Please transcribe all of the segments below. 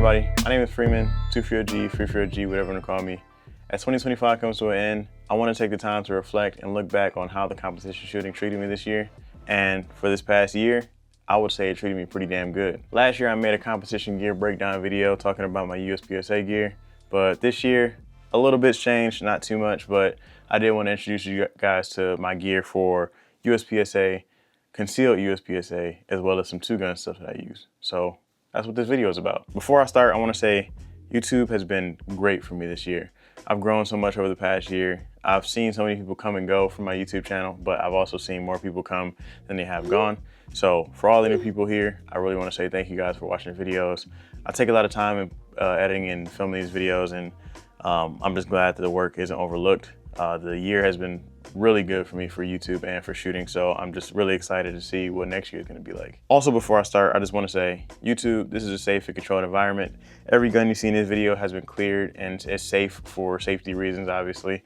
everybody, my name is Freeman, 240G, 340G, whatever you want to call me. As 2025 comes to an end, I want to take the time to reflect and look back on how the competition shooting treated me this year. And for this past year, I would say it treated me pretty damn good. Last year, I made a competition gear breakdown video talking about my USPSA gear, but this year, a little bit's changed, not too much, but I did want to introduce you guys to my gear for USPSA, concealed USPSA, as well as some two-gun stuff that I use. So that's what this video is about. Before I start, I want to say YouTube has been great for me this year. I've grown so much over the past year. I've seen so many people come and go from my YouTube channel, but I've also seen more people come than they have gone. So for all the new people here, I really want to say thank you guys for watching the videos. I take a lot of time in editing and filming these videos, and I'm just glad that the work isn't overlooked. The year has been really good for me for YouTube and for shooting, so I'm just really excited to see what next year is going to be like. Also, before I start, I just want to say, YouTube, this is a safe and controlled environment. Every gun you see in this video has been cleared and it's safe for safety reasons, obviously.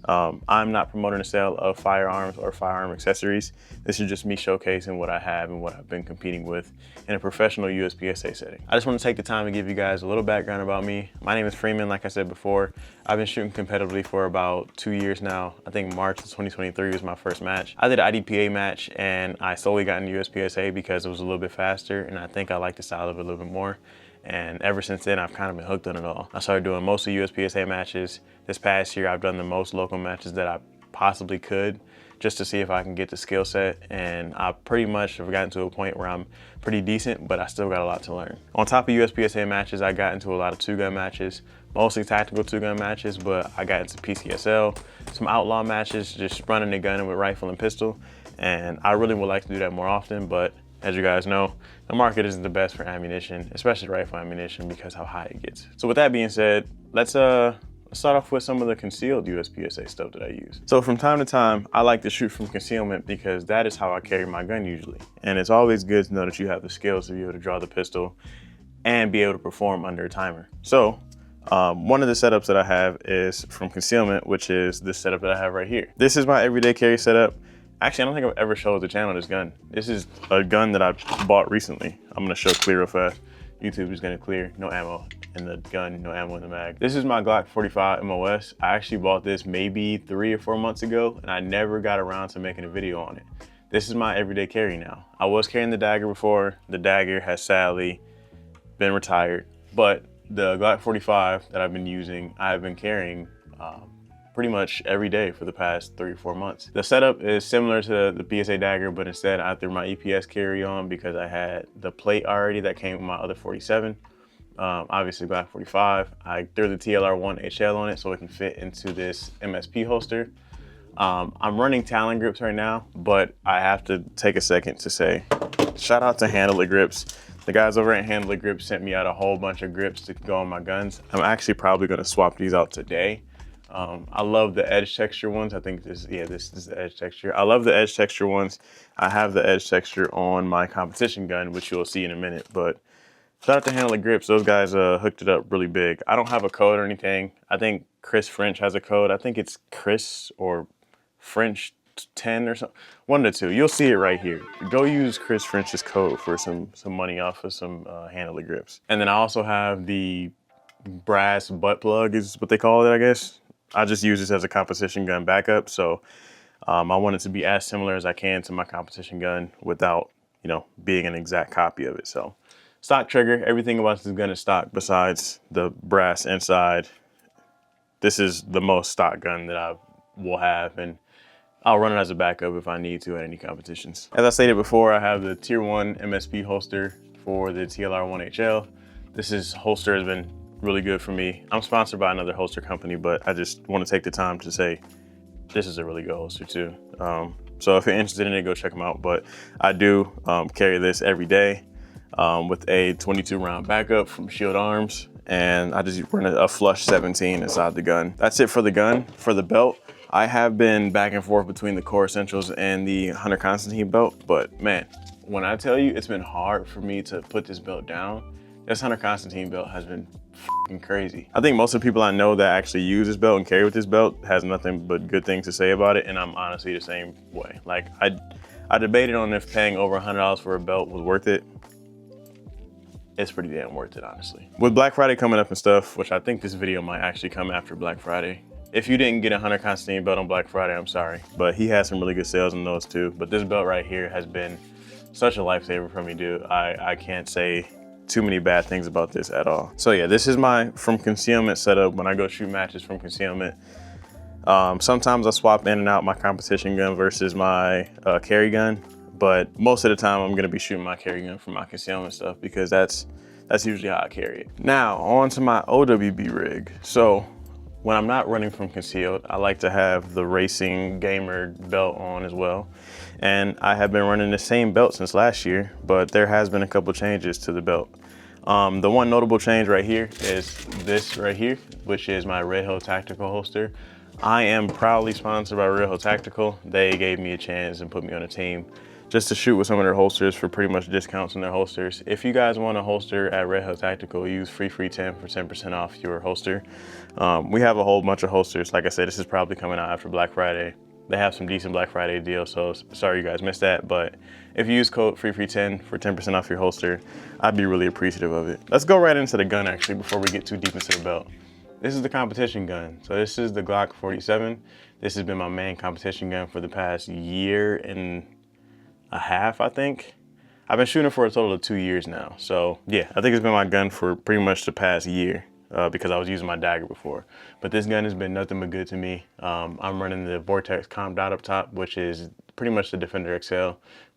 I'm not promoting the sale of firearms or firearm accessories. This is just me showcasing what I have and what I've been competing with in a professional USPSA setting. I just want to take the time to give you guys a little background about me. My name is Freeman, like I said before. I've been shooting competitively for about 2 years now. I think March of 2023 was my first match. I did an IDPA match and I solely got into USPSA because it was a little bit faster and I think I like the style of it a little bit more. And ever since then, I've kind of been hooked on it all. I started doing most of USPSA matches. This past year, I've done the most local matches that I possibly could, just to see if I can get the skill set. And I pretty much have gotten to a point where I'm pretty decent, but I still got a lot to learn. On top of USPSA matches, I got into a lot of two-gun matches, mostly tactical two-gun matches, but I got into PCSL, some outlaw matches, just running the gun with rifle and pistol. And I really would like to do that more often, but as you guys know, the market isn't the best for ammunition, especially rifle ammunition, because how high it gets. So with that being said, let's start off with some of the concealed USPSA stuff that I use. So from time to time, I like to shoot from concealment because that is how I carry my gun usually. And it's always good to know that you have the skills to be able to draw the pistol and be able to perform under a timer. So one of the setups that I have is from concealment, which is this setup that I have right here. This is my everyday carry setup. Actually, I don't think I've ever showed the channel this gun. This is a gun that I bought recently. I'm gonna show clear real fast. YouTube is gonna clear, no ammo in the gun, no ammo in the mag. This is my Glock 45 MOS. I actually bought this maybe 3 or 4 months ago, and I never got around to making a video on it. This is my everyday carry now. I was carrying the dagger before. The dagger has sadly been retired, but the Glock 45 that I've been using, I've been carrying pretty much every day for the past 3 or 4 months. The setup is similar to the PSA dagger, but instead I threw my EPS carry on because I had the plate already that came with my other 47. Obviously Glock 45. I threw the TLR1 HL on it so it can fit into this MSP holster. I'm running Talon grips right now, but I have to take a second to say, shout out to Handle It Grips. The guys over at Handle It Grips sent me out a whole bunch of grips to go on my guns. I'm actually probably gonna swap these out today. I love the edge texture ones. I think this is the edge texture. I love the edge texture ones. I have the edge texture on my competition gun, which you'll see in a minute, but shout out to Handle It Grips. Those guys hooked it up really big. I don't have a code or anything. I think Chris French has a code. I think it's Chris or French 10 or something. One of the two. You'll see it right here. Go use Chris French's code for some money off of some Handle It Grips. And then I also have the brass butt plug is what they call it, I guess. I just use this as a competition gun backup, so I want it to be as similar as I can to my competition gun without, you know, being an exact copy of it. So stock trigger, everything about this gun is stock besides the brass inside. This is the most stock gun that I will have, and I'll run it as a backup if I need to at any competitions. As I stated before, I have the Tier 1 MSP holster for the TLR1 HL. This holster has been really good for me. I'm sponsored by another holster company, but I just want to take the time to say this is a really good holster too. So if you're interested in it, go check them out. But I do carry this every day with a 22 round backup from Shield Arms, and I just run a flush 17 inside the gun. That's it for the gun. For the belt, I have been back and forth between the Core Essentials and the Hunter Constantine belt, but man, when I tell you it's been hard for me to put this belt down, this Hunter Constantine belt has been f***ing crazy. I think most of the people I know that actually use this belt and carry with this belt has nothing but good things to say about it, and I'm honestly the same way. Like, I debated on if paying over $100 for a belt was worth it. it's pretty damn worth it, honestly. With Black Friday coming up and stuff, which I think this video might actually come after Black Friday. If you didn't get a Hunter Constantine belt on Black Friday, I'm sorry, but he has some really good sales on those too. But this belt right here has been such a lifesaver for me, dude. I can't say too many bad things about this at all. So yeah, this is my from concealment setup when I go shoot matches from concealment. Sometimes I swap in and out my competition gun versus my carry gun, but most of the time I'm gonna be shooting my carry gun for my concealment stuff because that's usually how I carry it. Now on to my OWB rig. So when I'm not running from concealed, I like to have the racing gamer belt on as well. And I have been running the same belt since last year, but there has been a couple changes to the belt. The one notable change right here is this right here, which is my Red Hill Tactical holster. I am proudly sponsored by Red Hill Tactical. They gave me a chance and put me on a team just to shoot with some of their holsters for pretty much discounts on their holsters. If you guys want a holster at Red Hill Tactical, use FREE10 for 10% off your holster. We have a whole bunch of holsters. Like I said, this is probably coming out after Black Friday. They have some decent Black Friday deals, so sorry you guys missed that. But if you use code FREE10 for 10% off your holster, I'd be really appreciative of it. Let's go right into the gun actually before we get too deep into the belt. This is the competition gun. So this is the Glock 47. This has been my main competition gun for the past year and a half, I think. I've been shooting for a total of 2 years now. So yeah, I think it's been my gun for pretty much the past year because I was using my dagger before. But this gun has been nothing but good to me. I'm running the Vortex comp dot up top, which is pretty much the Defender XL,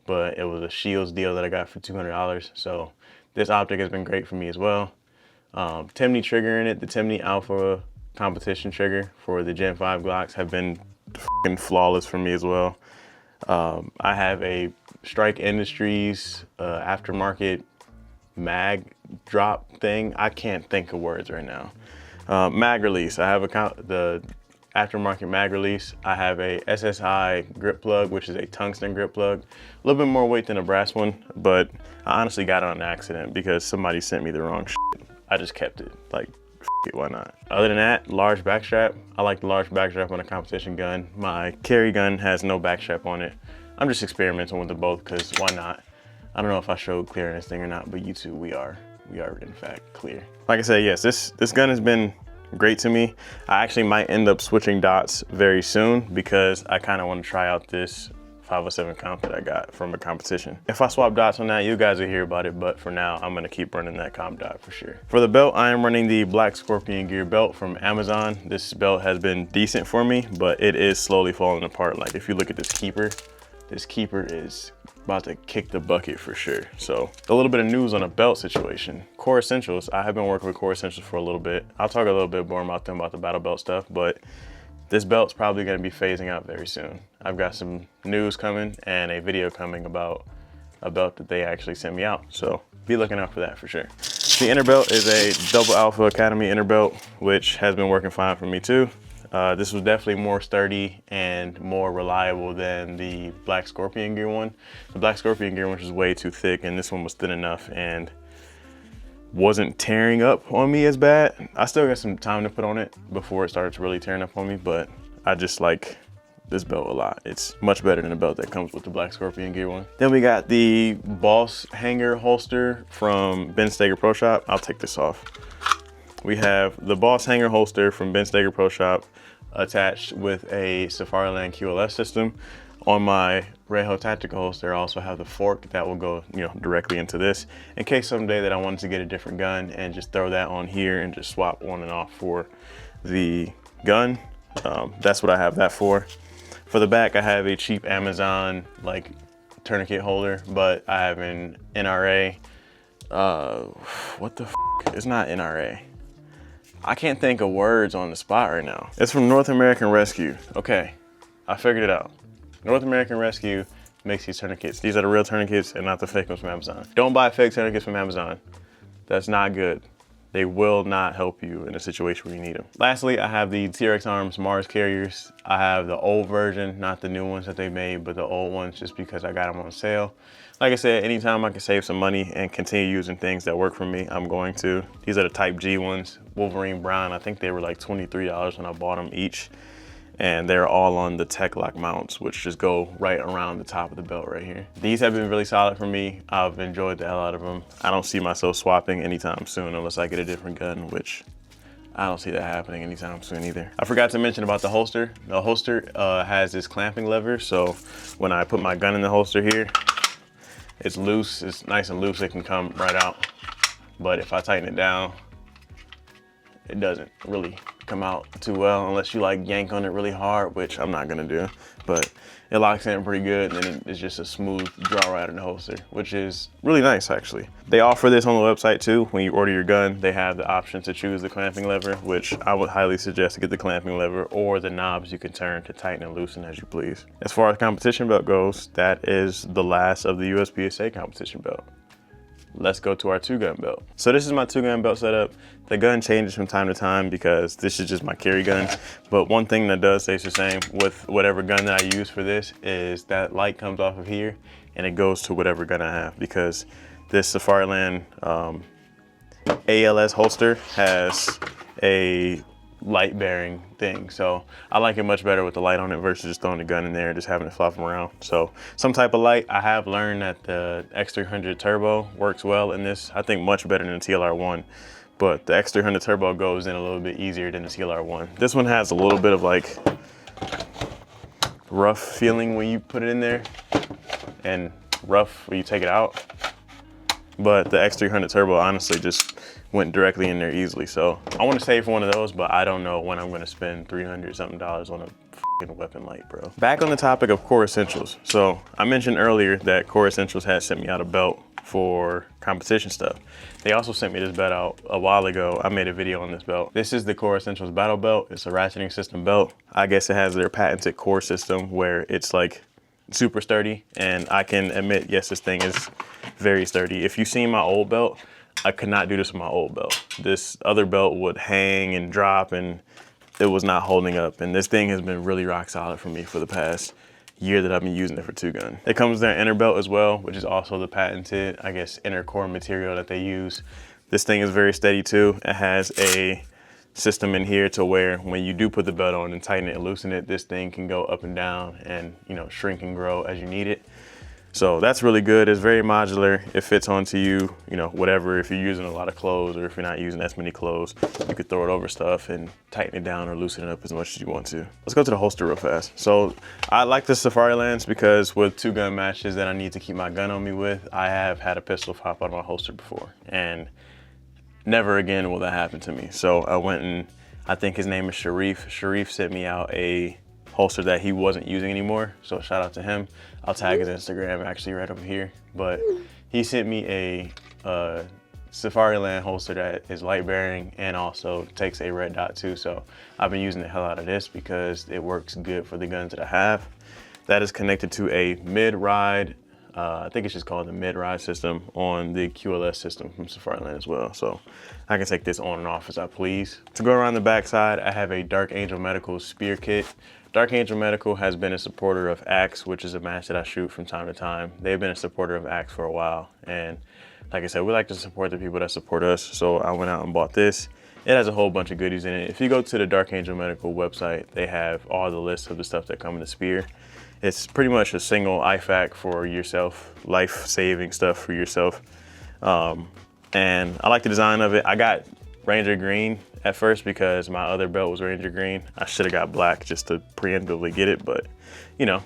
but it was a Shields deal that I got for $200. So this optic has been great for me as well. Timney trigger in it, the Timney Alpha competition trigger for the Gen 5 Glocks have been fucking flawless for me as well. I have a Strike Industries aftermarket mag drop thing. I can't think of words right now. Mag release. I have the aftermarket mag release. I have a SSI grip plug, which is a tungsten grip plug. A little bit more weight than a brass one, but I honestly got it on accident because somebody sent me the wrong shit. I just kept it. Like, it, why not? Other than that, large backstrap. I like the large backstrap on a competition gun. My carry gun has no backstrap on it. I'm just experimenting with them both because why not? I don't know if I showed clear in this thing or not, but YouTube, we are in fact clear. Like I said, yes, this gun has been great to me. I actually might end up switching dots very soon because I kind of want to try out this 507 comp that I got from a competition. If I swap dots on that, you guys will hear about it, but for now, I'm gonna keep running that comp dot for sure. For the belt, I am running the Black Scorpion Gear belt from Amazon. This belt has been decent for me, but it is slowly falling apart. Like if you look at this keeper is about to kick the bucket for sure. So a little bit of news on a belt situation. Core Essentials, I have been working with Core Essentials for a little bit. I'll talk a little bit more about them, about the battle belt stuff, but this belt's probably gonna be phasing out very soon. I've got some news coming and a video coming about a belt that they actually sent me out. So be looking out for that for sure. The inner belt is a Double Alpha Academy inner belt, which has been working fine for me too. This was definitely more sturdy and more reliable than the Black Scorpion Gear one. The Black Scorpion Gear one was way too thick and this one was thin enough and wasn't tearing up on me as bad. I still got some time to put on it before it starts really tearing up on me, but I just like this belt a lot. It's much better than the belt that comes with the Black Scorpion Gear one. Then we got the Boss hanger holster from Ben Steger Pro Shop. I'll take this off. We have the Boss hanger holster from Ben Steger Pro Shop attached with a Safariland QLS system. On my Red Hill Tactical holster, I also have the fork that will go, directly into this in case someday that I wanted to get a different gun and just throw that on here and just swap on and off for the gun. That's what I have that for. For the back, I have a cheap Amazon like tourniquet holder, but I have an NRA. What the f? It's not NRA. I can't think of words on the spot right now. It's from North American Rescue. Okay, I figured it out. North American Rescue makes these tourniquets. These are the real tourniquets and not the fake ones from Amazon. Don't buy fake tourniquets from Amazon. That's not good. They will not help you in a situation where you need them. Lastly, I have the TRX Arms Mars carriers. I have the old version, not the new ones that they made, but the old ones just because I got them on sale. Like I said, anytime I can save some money and continue using things that work for me, I'm going to. These are the Type G ones, Wolverine Brown. I think they were like $23 when I bought them each. and they're all on the tech lock mounts, which just go right around the top of the belt right here. These have been really solid for me. I've enjoyed the hell out of them. I don't see myself swapping anytime soon unless I get a different gun, which I don't see that happening anytime soon either. I forgot to mention about the holster. The holster has this clamping lever, so when I put my gun in the holster here, it's loose, it's nice and loose, it can come right out. But if I tighten it down, it doesn't really come out too well unless you like yank on it really hard, which I'm not gonna do. But it locks in pretty good, and then it's just a smooth draw right in the holster, which is really nice actually. They offer this on the website too. When you order your gun, they have the option to choose the clamping lever, which I would highly suggest to get the clamping lever, or the knobs you can turn to tighten and loosen as you please. As far as competition belt goes, that is the last of the USPSA competition belt. Let's go to our 2-gun belt. So this is my 2-gun belt setup. The gun changes from time to time because this is just my carry gun. But one thing that does stay the same with whatever gun that I use for this is that light comes off of here and it goes to whatever gun I have, because this Safariland ALS holster has a light bearing thing, so I like it much better with the light on it versus just throwing the gun in there and just having it flop them around. So some type of light. I have learned that the X300 Turbo works well in this, I think much better than the TLR1, but the X300 Turbo goes in a little bit easier than the TLR1. This one has a little bit of like rough feeling when you put it in there and rough when you take it out, but the X300 Turbo honestly just went directly in there easily. So I want to save for one of those, but I don't know when I'm going to spend $300 something on a fucking weapon light, bro. Back on the topic of Core Essentials. So I mentioned earlier that Core Essentials had sent me out a belt for competition stuff. They also sent me this belt out a while ago. I made a video on this belt. This is the Core Essentials battle belt. It's a ratcheting system belt. I guess it has their patented core system where it's like super sturdy, and I can admit, yes, this thing is very sturdy. If you've seen my old belt, I could not do this with my old belt. This other belt would hang and drop and it was not holding up. And this thing has been really rock solid for me for the past year that I've been using it for 2-gun. It comes with their inner belt as well, which is also the patented, I guess, inner core material that they use. This thing is very steady too. It has a system in here to where when you do put the belt on and tighten it and loosen it, this thing can go up and down and, you know, shrink and grow as you need it. So that's really good. It's very modular. It fits onto you, you know, whatever. If you're using a lot of clothes or if you're not using as many clothes, you could throw it over stuff and tighten it down or loosen it up as much as you want to. Let's go to the holster real fast. So I like the Safarilands because with 2-gun matches that I need to keep my gun on me with, I have had a pistol pop out of my holster before, and never again will that happen to me. So I went and, I think his name is Sharif. Sharif sent me out a holster that he wasn't using anymore, so shout out to him. I'll tag his Instagram actually right over here, but he sent me a Safariland holster that is light bearing and also takes a red dot too, so I've been using the hell out of this because it works good for the guns that I have. That is connected to a mid-ride, I think it's just called the mid-ride system on the QLS system from Safariland as well, so I can take this on and off as I please. To go around the back side, I have a Dark Angel Medical spear kit. Dark Angel Medical has been a supporter of Axe, which is a match that I shoot from time to time. They've been a supporter of Axe for a while, and like I said, we like to support the people that support us, so I went out and bought this. It has a whole bunch of goodies in it. If you go to the Dark Angel Medical website, they have all the lists of the stuff that come in the spear. It's pretty much a single IFAK for yourself, life-saving stuff for yourself. And I like the design of it. I got Ranger Green at first because my other belt was Ranger Green. I should have got black just to preemptively get it, but you know,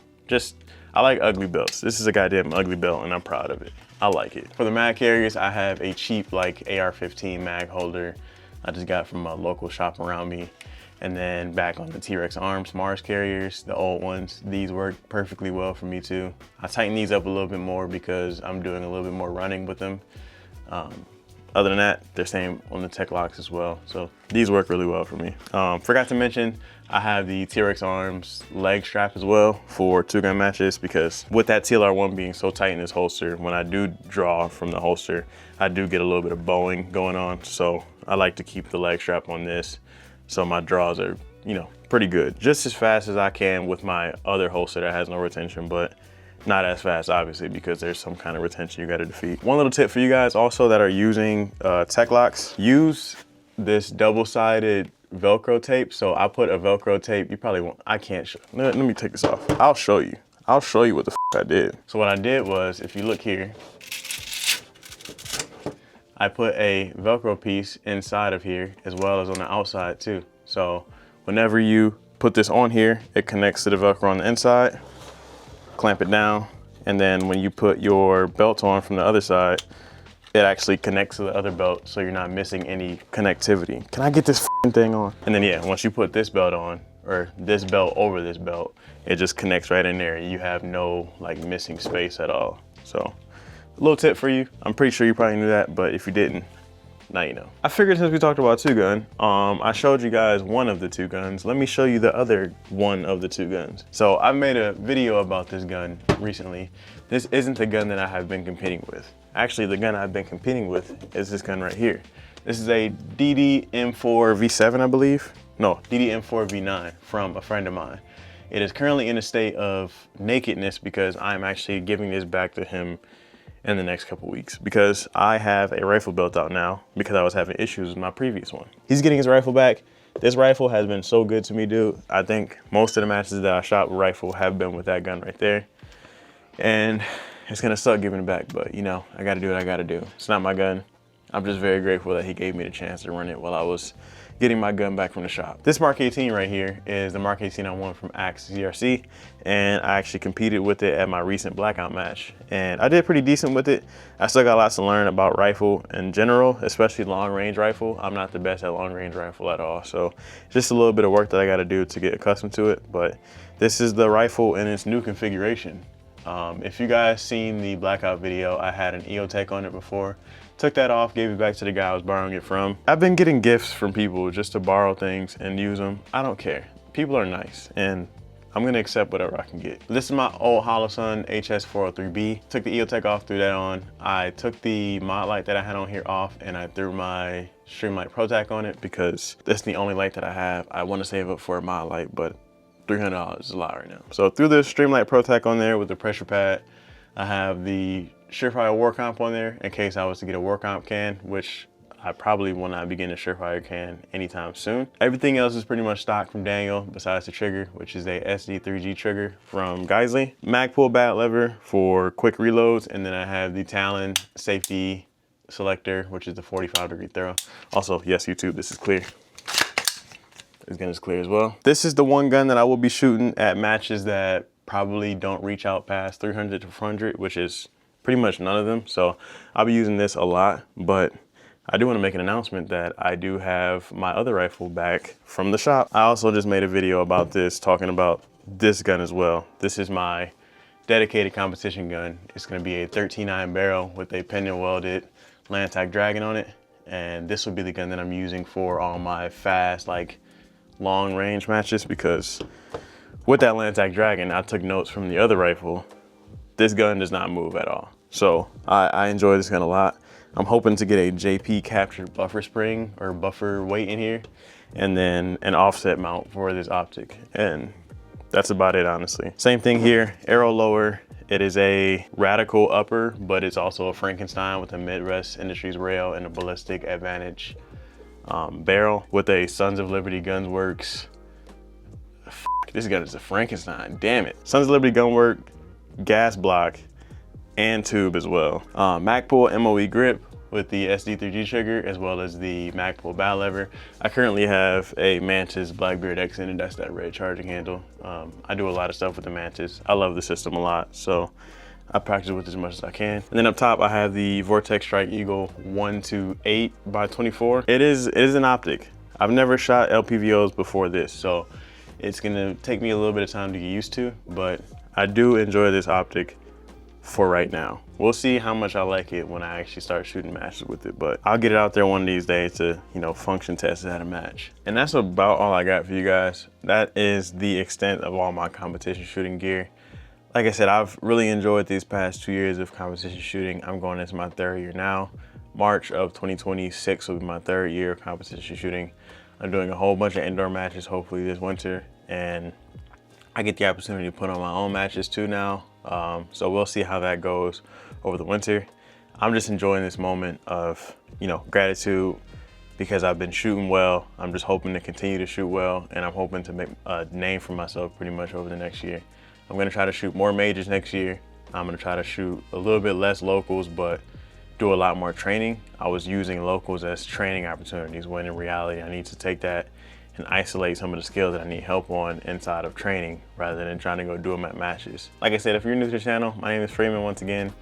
I like ugly belts. This is a goddamn ugly belt and I'm proud of it. I like it. For the mag carriers, I have a cheap like AR-15 mag holder I just got from a local shop around me. And then back on the T-Rex Arms Mars carriers, the old ones, these work perfectly well for me too. I tighten these up a little bit more because I'm doing a little bit more running with them. Other than that, they're same on the tech locks as well. So these work really well for me. Forgot to mention, I have the T-Rex Arms leg strap as well for 2-gun matches because with that TLR1 being so tight in this holster, when I do draw from the holster, I do get a little bit of bowing going on. So I like to keep the leg strap on this. So my draws are, you know, pretty good. Just as fast as I can with my other holster that has no retention, but not as fast, obviously, because there's some kind of retention you gotta defeat. One little tip for you guys also that are using tech locks, use this double-sided Velcro tape. So I put a Velcro tape. You probably won't, I can't show. Let me take this off. I'll show you. I'll show you what the I did. So what I did was, if you look here, I put a Velcro piece inside of here as well as on the outside too. So whenever you put this on here, it connects to the Velcro on the inside, clamp it down, and then when you put your belt on from the other side, it actually connects to the other belt so you're not missing any connectivity. Can I get this thing on? And then yeah, once you put this belt on, or this belt over this belt, it just connects right in there. You have no like missing space at all. So a little tip for you. I'm pretty sure you probably knew that, but if you didn't, now you know. I figured since we talked about two gun, I showed you guys one of the two guns. Let me show you the other one of the two guns. So I made a video about this gun recently. This isn't the gun that I have been competing with. Actually, the gun I've been competing with is this gun right here. This is a DD M4 V7, I believe. No, DD M4 V9 from a friend of mine. It is currently in a state of nakedness because I'm actually giving this back to him in the next couple weeks because I have a rifle built out now because I was having issues with my previous one. He's getting his rifle back. This rifle has been so good to me, dude. I think most of the matches that I shot with rifle have been with that gun right there. And it's gonna suck giving it back, but you know, I gotta do what I gotta do. It's not my gun. I'm just very grateful that he gave me the chance to run it while I was getting my gun back from the shop. This Mark 18 right here is the Mark 18 I won from Axe CRC, and I actually competed with it at my recent blackout match. And I did pretty decent with it. I still got lots to learn about rifle in general, especially long range rifle. I'm not the best at long range rifle at all. So just a little bit of work that I gotta do to get accustomed to it. But this is the rifle in its new configuration. If you guys seen the blackout video, I had an EOTech on it before. Took that off, gave it back to the guy I was borrowing it from. I've been getting gifts from people just to borrow things and use them. I don't care. People are nice and I'm gonna accept whatever I can get. This is my old Holosun HS403B. Took the EOTech off, threw that on. I took the mod light that I had on here off and I threw my Streamlight Pro Tac on it because that's the only light that I have. I wanna save up for a mod light, but $300 is a lot right now. So threw the Streamlight Pro Tac on there with the pressure pad. I have the Surefire War Comp on there in case I was to get a War Comp can, which I probably will not be getting a Surefire can anytime soon. Everything else is pretty much stock from Daniel besides the trigger, which is a SD3G trigger from Geisley. Mag pull bat lever for quick reloads, and then I have the Talon safety selector, which is the 45-degree throw. Also, yes, YouTube, this is clear. This gun is clear as well. This is the one gun that I will be shooting at matches that probably don't reach out past 300 to 400, which is pretty much none of them. So I'll be using this a lot, but I do want to make an announcement that I do have my other rifle back from the shop. I also just made a video about this, talking about this gun as well. This is my dedicated competition gun. It's going to be a 13-9 barrel with a pendant welded Lantac Dragon on it. And this will be the gun that I'm using for all my fast, like long range matches, because with that Lantac Dragon, I took notes from the other rifle. This gun does not move at all. So I enjoy this gun a lot. I'm hoping to get a JP captured buffer spring or buffer weight in here, and then an offset mount for this optic. And that's about it, honestly. Same thing here, arrow lower. It is a radical upper, but it's also a Frankenstein with a Midwest Industries rail and a ballistic advantage barrel with a Sons of Liberty Gunworks. This gun is a Frankenstein, damn it. Sons of Liberty Gunwork, gas block, and tube as well. Magpul MOE grip with the SD3G trigger, as well as the Magpul bat lever. I currently have a Mantis Blackbeard X in it. That's that red charging handle. I do a lot of stuff with the Mantis. I love the system a lot, so I practice with it as much as I can. And then up top, I have the Vortex Strike Eagle 128x24. It is an optic. I've never shot LPVOs before this, so it's gonna take me a little bit of time to get used to, but I do enjoy this optic for right now. We'll see how much I like it when I actually start shooting matches with it, but I'll get it out there one of these days to, you know, function test it at a match. And that's about all I got for you guys. That is the extent of all my competition shooting gear. Like I said, I've really enjoyed these past 2 years of competition shooting. I'm going into my third year now. March of 2026 will be my third year of competition shooting. I'm doing a whole bunch of indoor matches hopefully this winter, and I get the opportunity to put on my own matches too now. So we'll see how that goes over the winter. I'm just enjoying this moment of, you know, gratitude, because I've been shooting well. I'm just hoping to continue to shoot well, and I'm hoping to make a name for myself pretty much over the next year. I'm gonna try to shoot more majors next year. I'm gonna try to shoot a little bit less locals, but do a lot more training. I was using locals as training opportunities, when in reality, I need to take that and isolate some of the skills that I need help on inside of training rather than trying to go do them at matches. Like I said, if you're new to the channel, my name is Freeman once again.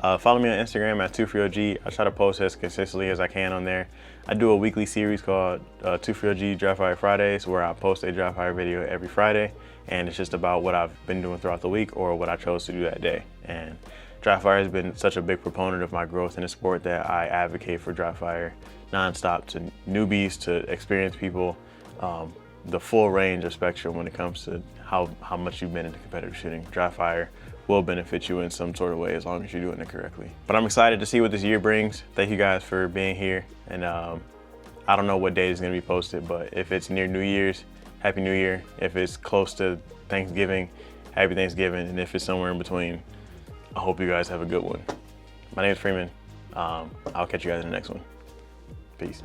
Follow me on Instagram at 2FreeOG. I try to post as consistently as I can on there. I do a weekly series called 2FreeOG Dry Fire Fridays, where I post a dry fire video every Friday, and it's just about what I've been doing throughout the week or what I chose to do that day. And dry fire has been such a big proponent of my growth in the sport that I advocate for dry fire nonstop, to newbies, to experienced people, the full range of spectrum when it comes to how much you've been into competitive shooting. Dry fire will benefit you in some sort of way as long as you're doing it correctly. But I'm excited to see what this year brings. Thank you guys for being here. And I don't know what date is gonna be posted, but if it's near New Year's, Happy New Year. If it's close to Thanksgiving, Happy Thanksgiving. And if it's somewhere in between, I hope you guys have a good one. My name is Freeman. I'll catch you guys in the next one. Peace.